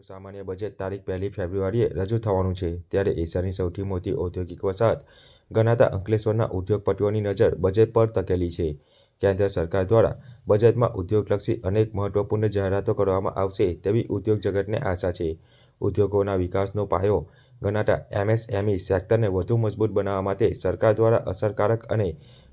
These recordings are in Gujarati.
સામાન્ય બજેટ તારીખ 1 ફેબ્રુઆરીએ રજૂ થવાનું છે ત્યારે એશિયાની સૌથી મોટી ઔદ્યોગિક વસાહત ગણાતા અંકલેશ્વરના ઉદ્યોગપતિઓની નજર બજેટ પર તકેલી છે। કેન્દ્ર સરકાર દ્વારા બજેટમાં ઉદ્યોગલક્ષી અનેક મહત્વપૂર્ણ જાહેરાતો કરવામાં આવશે તેવી ઉદ્યોગ જગતને આશા છે। ઉદ્યોગોના વિકાસનો પાયો ગણાતા એમએસએમઈ સેક્ટરને વધુ મજબૂત બનાવવા માટે સરકાર દ્વારા અસરકારક અને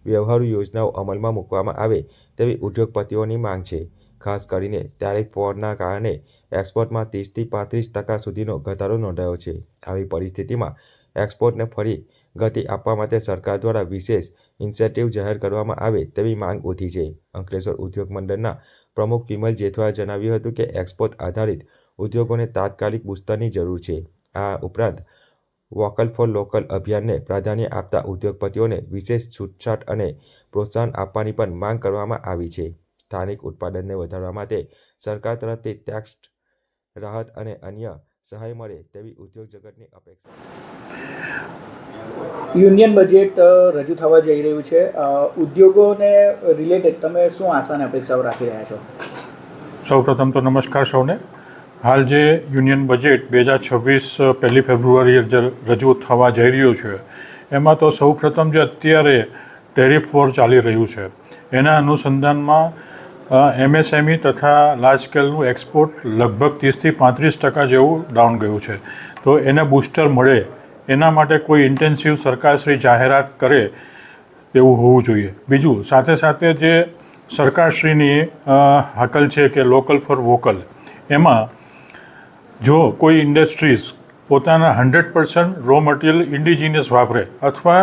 વ્યવહારુ યોજનાઓ અમલમાં મૂકવામાં આવે તેવી ઉદ્યોગપતિઓની માંગ છે। ખાસ કરીને ટેરિફ વોરના કારણે એક્સપોર્ટમાં 30થી 35% સુધીનો ઘટાડો નોંધાયો છે। આવી પરિસ્થિતિમાં એક્સપોર્ટને ફરી ગતિ આપવા માટે સરકાર દ્વારા વિશેષ ઇન્સેન્ટિવ જાહેર કરવામાં આવે તેવી માંગ ઉઠી છે। અંકલેશ્વર ઉદ્યોગ મંડળના પ્રમુખ વિમલ જેઠવાએ જણાવ્યું હતું કે એક્સપોર્ટ આધારિત ઉદ્યોગોને તાત્કાલિક બૂસ્ટરની જરૂર છે। આ ઉપરાંત વોકલ ફોર લોકલ અભિયાનને પ્રાધાન્ય આપતા ઉદ્યોગપતિઓને વિશેષ છૂટછાટ અને પ્રોત્સાહન આપવાની પણ માંગ કરવામાં આવી છે। સ્થાનિક ઉત્પાદનને વધારવા માટે સરકાર તરફથી ટેક્સ રાહત અને અન્ય સહાય મળે તેવી ઉદ્યોગ જગતની અપેક્ષા છે। યુનિયન બજેટ રજૂ થવા જઈ રહ્યું છે, ઉદ્યોગોને રિલેટેડ તમે શું આશા અને અપેક્ષાઓ રાખી રહ્યા છો? સૌપ્રથમ તો નમસ્કાર સૌને। હાલ જે યુનિયન બજેટ 2026 1 ફેબ્રુઆરીએ રજૂ થવા જઈ રહ્યું છે એમાં તો સૌપ્રથમ જે અત્યારે ટેરિફ વોર ચાલી રહ્યું છે એના અનુસંધાનમાં એમએસએમઈ તથા લાર્જ સ્કેલનું એક્સપોર્ટ લગભગ 30થી 35% જેવું ડાઉન ગયું છે। તો એને બૂસ્ટર મળે એના માટે કોઈ ઇન્ટેન્સિવ સરકારશ્રી જાહેરાત કરે એવું હોવું જોઈએ। બીજું સાથે સાથે જે સરકારશ્રીની હાકલ છે કે લોકલ ફોર વોકલ, એમાં જો કોઈ ઇન્ડસ્ટ્રીઝ પોતાના 100% રો મટીરિયલ ઇન્ડિજિનિયસ વાપરે અથવા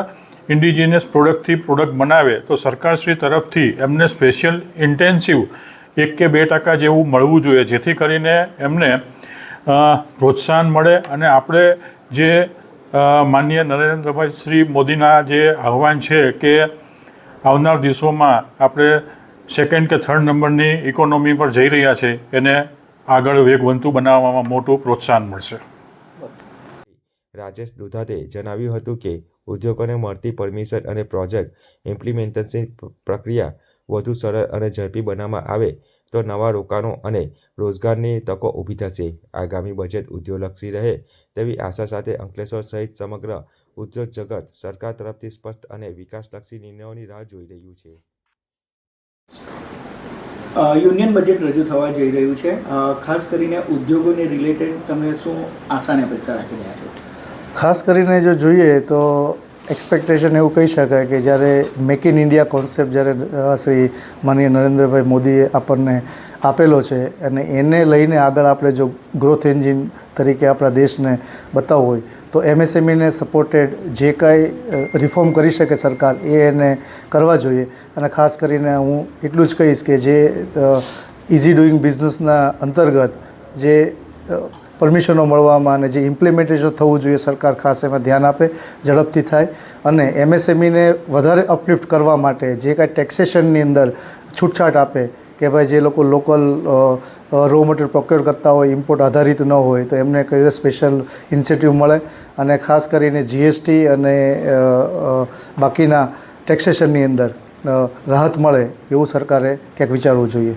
ઇન્ડિજિનિયસ પ્રોડક્ટથી પ્રોડક્ટ બનાવે તો સરકારશ્રી તરફથી એમને સ્પેશિયલ ઇન્ટેન્સિવ 1 કે 2% જેવું મળવું જોઈએ, જેથી કરીને એમને પ્રોત્સાહન મળે અને આપણે જે માનનીય નરેન્દ્રભાઈ શ્રી મોદીના જે આહ્વાન છે કે આવનાર દિવસોમાં આપણે 2nd કે 3rd નંબરની ઇકોનોમી પર જઈ રહ્યા છે એને આગળ વેગવંતુ બનાવવામાં મોટું પ્રોત્સાહન મળશે। રાજેશ દુધાતે જણાવ્યું હતું કે ઉદ્યોગોને મળતી પરમિશન અને પ્રોજેક્ટ ઇમ્પ્લિમેન્ટેશન પ્રક્રિયા વધુ સરળ અને ઝડપી બનાવવામાં આવે તો નવા રોકાણો અને રોજગારની તકો ઊભી થશે। આગામી બજેટ ઉદ્યોગલક્ષી રહે તેવી આશા સાથે અંકલેશ્વર સહિત સમગ્ર ઉદ્યોગ જગત સરકાર તરફથી સ્પષ્ટ અને વિકાસલક્ષી નિર્ણયોની રાહ જોઈ રહ્યું છે। યુનિયન બજેટ રજૂ થવા જઈ રહ્યું છે, ખાસ કરીને ઉદ્યોગોને રિલેટેડ તમે શું આશા અને અપેક્ષા રાખી રહ્યા છો? ખાસ કરીને જો જોઈએ તો એક્સપેક્ટેશન એવું કહી શકાય કે જ્યારે મેક ઇન ઇન્ડિયા કોન્સેપ્ટ જ્યારે શ્રી માનનીય નરેન્દ્રભાઈ મોદીએ આપણને આપેલો છે અને એને લઈને આગળ આપણે જો ગ્રોથ એન્જિન તરીકે આપણા દેશને બતાવવું હોય તો એમએસએમઈને સપોર્ટેડ જે કાંઈ રિફોર્મ કરી શકે સરકાર એને કરવા જોઈએ। અને ખાસ કરીને હું એટલું જ કહીશ કે જે ઇઝી ડુઈંગ બિઝનેસના અંતર્ગત જે પરમિશનો મળવામાં અને જે ઇમ્પ્લિમેન્ટેશન થવું જોઈએ સરકાર ખાસ એમાં ધ્યાન આપે, ઝડપથી થાય અને એમએસએમઈને વધારે અપલિફ્ટ કરવા માટે જે કાંઈ ટેક્સેશનની અંદર છૂટછાટ આપે કે ભાઈ જે લોકો લોકલ રો મટીરિયલ પ્રોક્યોર કરતા હોય, ઇમ્પોર્ટ આધારિત ન હોય તો એમને કઈ સ્પેશિયલ ઇન્સેન્ટિવ મળે અને ખાસ કરીને જીએસટી અને બાકીના ટેક્સેશનની અંદર રાહત મળે એવું સરકારે ક્યાંક વિચારવું જોઈએ।